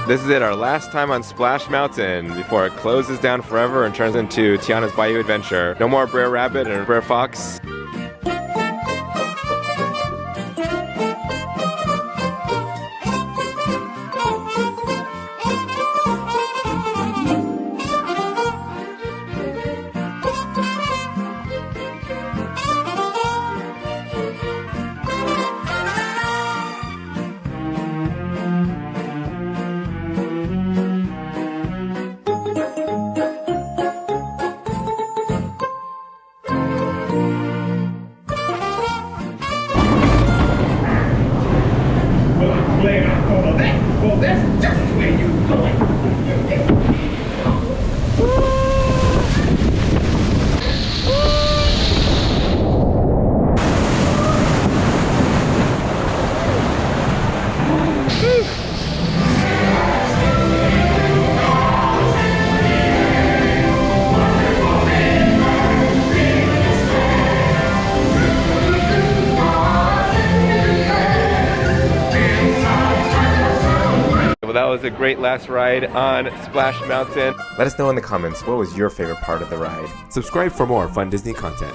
This is it, our last time on Splash Mountain before it closes down forever and turns into Tiana's Bayou Adventure. No more Brer Rabbit and Brer Fox. Well, that's just where you're going. Well, that was a great last ride on Splash Mountain. Let us know in the comments, what was your favorite part of the ride? Subscribe for more fun Disney content.